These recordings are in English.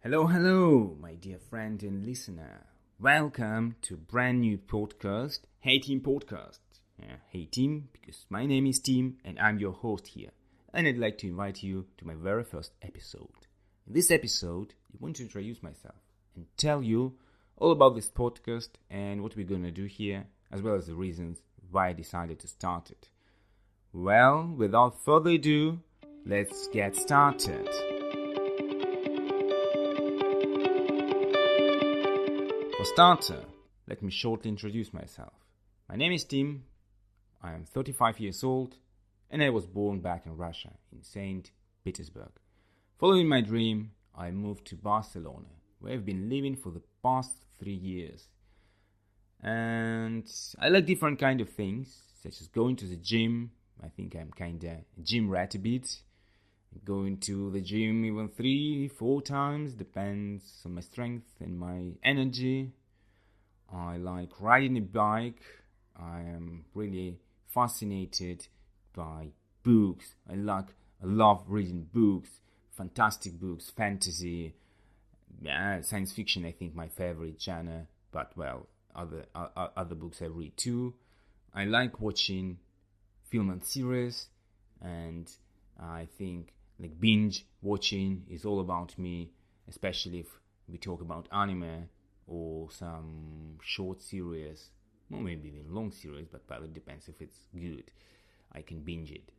Hello, my dear friend and listener. Welcome to a brand new podcast, HeyTim Podcast. HeyTim, because my name is Tim and I'm your host here. And I'd like to invite you to my very first episode. In this episode, I want to introduce myself and tell you all about this podcast and what we're going to do here, as well as the reasons why I decided to start it. Well, without further ado, let's get started. For starter, let me shortly introduce myself. My name is Tim, I am 35 years old, and I was born back in Russia, in St. Petersburg. Following my dream, I moved to Barcelona, where I've been living for the past 3 years. And I like different kind of things, such as going to the gym. I think I'm kinda a gym rat a bit. Going to the gym even 3-4 times, depends on my strength and my energy. I like riding a bike. I am really fascinated by books. I love reading books, fantastic books, fantasy, science fiction. I think my favorite genre, but well, other books I read too. I like watching film and series, and I think like binge watching is all about me, especially if we talk about anime or some short series, or maybe even long series, but it depends if it's good. I can binge it.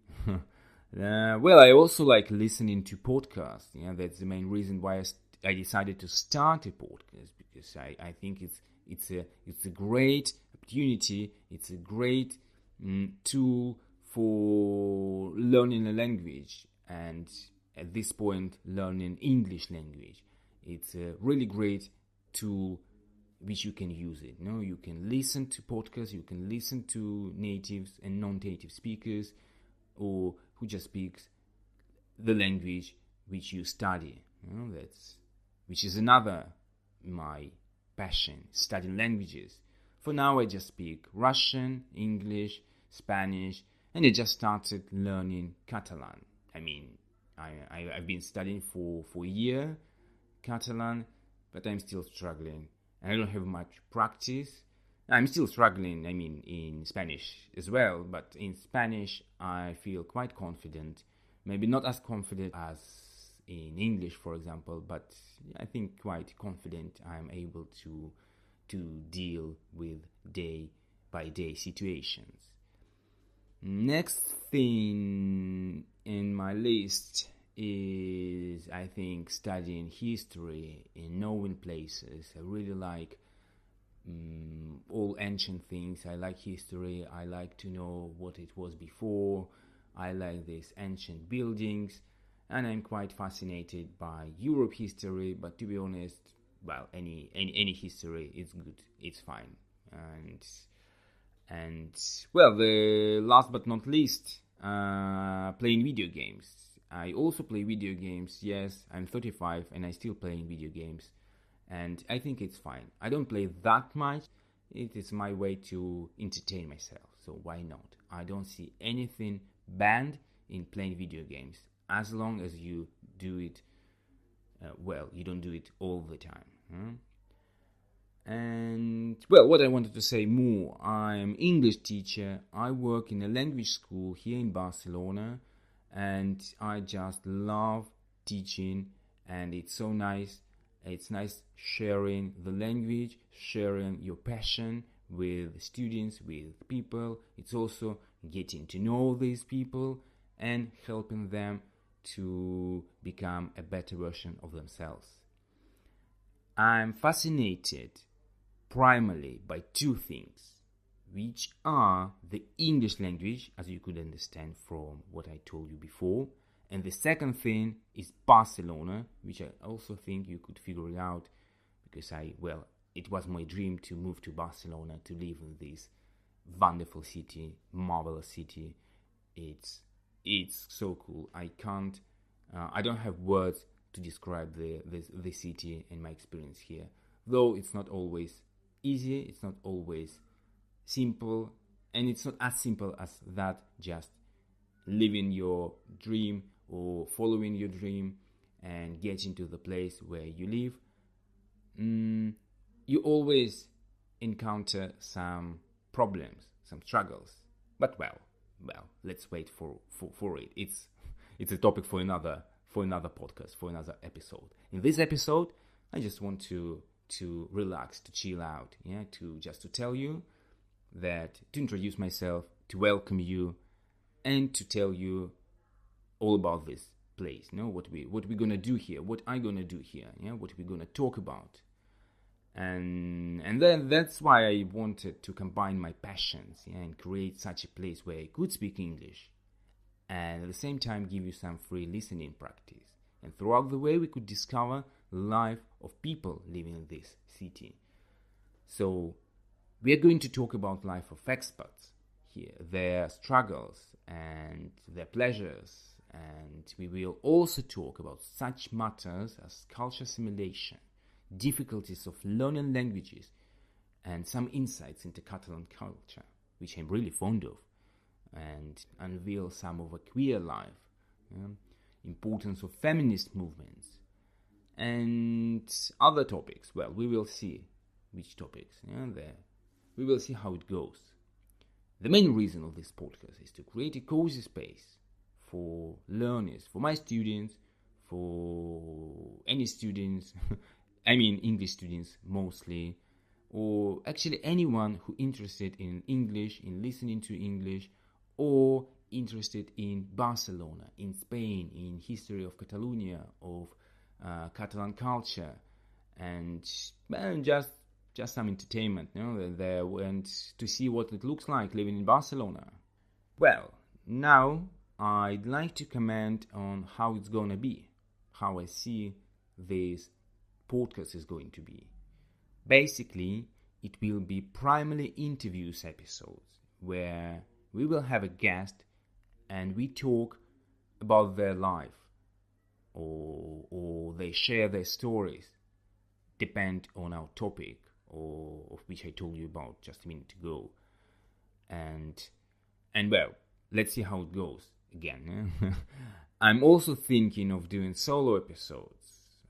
Well, I also like listening to podcasts. That's the main reason why I decided to start a podcast, because I think it's a great opportunity. It's a great tool for learning a language, and at this point learning English language. It's a really great tool which you can use it. You can listen to podcasts, you can listen to natives and non-native speakers, or who just speaks the language which you study. Which is another my passion, studying languages. For now I just speak Russian, English, Spanish, and I just started learning Catalan. I've been studying for a year Catalan, but I'm still struggling. And I don't have much practice. I'm still struggling, in Spanish as well, but in Spanish I feel quite confident. Maybe not as confident as in English, for example, but I think quite confident I'm able to deal with day-by-day situations. Next thing in my list is, I think, studying history and knowing places. I really like all ancient things. I like history. I like to know what it was before. I like these ancient buildings, and I'm quite fascinated by Europe history. But to be honest, well, any history is good. It's fine. And well, the last but not least, playing video games. I also play video games. Yes, I'm 35 and I still playing video games, and I think it's fine. I don't play that much. It is my way to entertain myself, so why not? I don't see anything bad in playing video games, as long as you do it well. You don't do it all the time. And well, what I wanted to say more, I'm English teacher. I work in a language school here in Barcelona, and I just love teaching, and it's so nice. It's nice sharing the language, sharing your passion with students, with people. It's also getting to know these people and helping them to become a better version of themselves. I'm fascinated primarily by two things, which are the English language, as you could understand from what I told you before, and the second thing is Barcelona, which I also think you could figure it out, because it was my dream to move to Barcelona, to live in this wonderful city, marvelous city. It's so cool. I don't have words to describe the city and my experience here, though it's not always easy, it's not always simple, and it's not as simple as that, just living your dream or following your dream. and get into the place where you live, you always encounter some problems, some struggles. But well, let's wait for it. It's a topic for another podcast, for another episode. In this episode, I just want to relax, to chill out, to tell you that, to introduce myself, to welcome you, and to tell you all about this place. What we're gonna do here, what I'm gonna do here, what we're gonna talk about. And then that's why I wanted to combine my passions, and create such a place where I could speak English, and at the same time give you some free listening practice. And throughout the way we could discover the life of people living in this city. So we are going to talk about life of experts here, their struggles and their pleasures. And we will also talk about such matters as culture assimilation, difficulties of learning languages, and some insights into Catalan culture, which I'm really fond of, and unveil some of a queer life, importance of feminist movements, and other topics. Well, we will see which topics there. We will see how it goes. The main reason of this podcast is to create a cozy space for learners, for my students, for any students, I mean English students mostly, or actually anyone who interested in English, in listening to English, or interested in Barcelona, in Spain, in history of Catalonia, of Catalan culture, and just some entertainment. They went to see what it looks like living in Barcelona. Well, now I'd like to comment on how it's gonna be, how I see this podcast is going to be. Basically, it will be primarily interviews episodes where we will have a guest and we talk about their life, or they share their stories, depend on our topic, or of which I told you about just a minute ago. And well, let's see how it goes again. I'm also thinking of doing solo episodes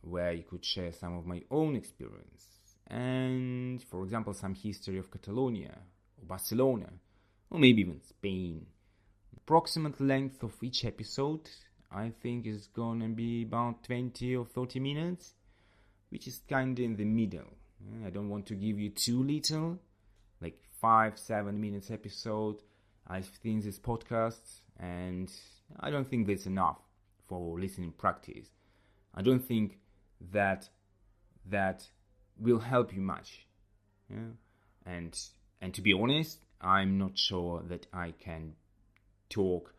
where you could share some of my own experience, and for example some history of Catalonia or Barcelona, or maybe even Spain. Approximate length of each episode I think is gonna be about 20 or 30 minutes, which is kinda in the middle. I don't want to give you too little, like 5-7 minutes episode. I've seen this podcast and I don't think that's enough for listening practice. I don't think that will help you much. And to be honest, I'm not sure that I can talk,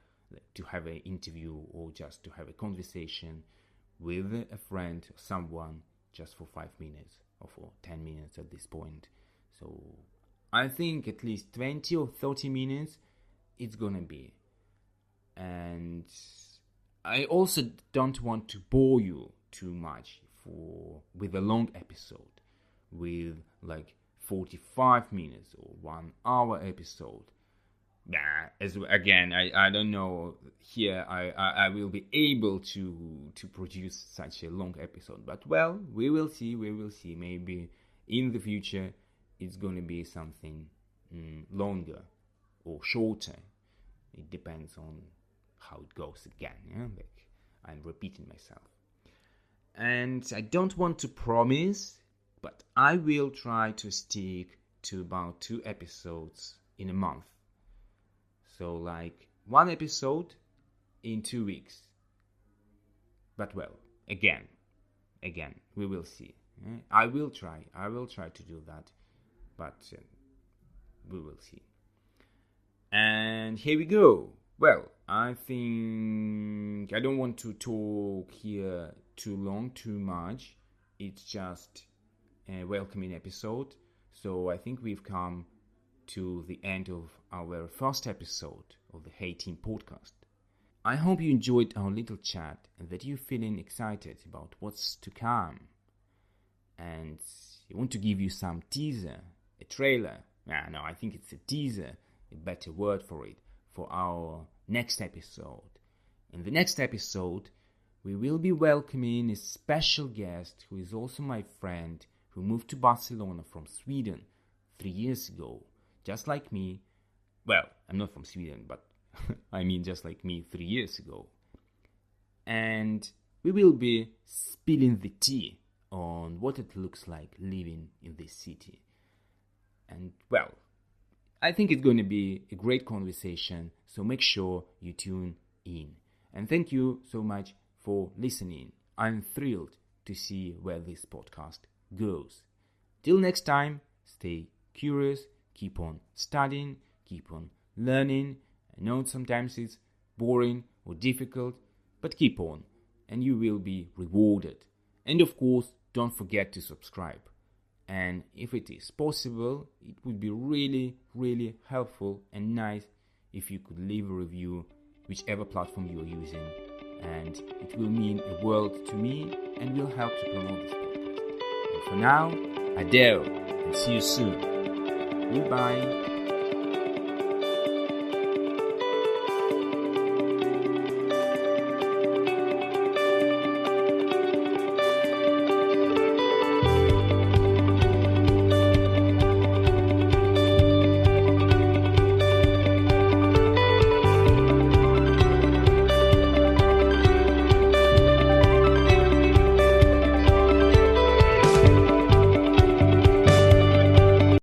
to have an interview or just to have a conversation with a friend or someone just for 5 minutes or for 10 minutes at this point. So I think at least 20 or 30 minutes it's gonna be. And I also don't want to bore you too much with a long episode, with like 45 minutes or 1 hour episode. Again, I don't know here I will be able to produce such a long episode, but well, we will see. Maybe in the future it's gonna be something longer or shorter. It depends on how it goes again. Like I'm repeating myself, and I don't want to promise, but I will try to stick to about 2 episodes in a month. So like 1 episode in 2 weeks. But well, again, we will see. I will try to do that, but we will see. And here we go. Well, I think I don't want to talk here too much. It's just a welcoming episode. So I think we've come to the end of our first episode of the HeyTim Podcast. I hope you enjoyed our little chat and that you're feeling excited about what's to come. And I want to give you some teaser, a trailer. No, I think it's a teaser, a better word for it, for our next episode. In the next episode, we will be welcoming a special guest who is also my friend, who moved to Barcelona from Sweden 3 years ago, just like me. Well, I'm not from Sweden, but I mean just like me 3 years ago. And we will be spilling the tea on what it looks like living in this city. And well, I think it's going to be a great conversation, so make sure you tune in. And thank you so much for listening. I'm thrilled to see where this podcast goes. Till next time, stay curious, keep on studying, keep on learning. I know sometimes it's boring or difficult, but keep on and you will be rewarded. And of course, don't forget to subscribe. And if it is possible, it would be really, really helpful and nice if you could leave a review, whichever platform you are using. And it will mean a world to me and will help to promote this podcast. And for now, adieu and see you soon. Goodbye.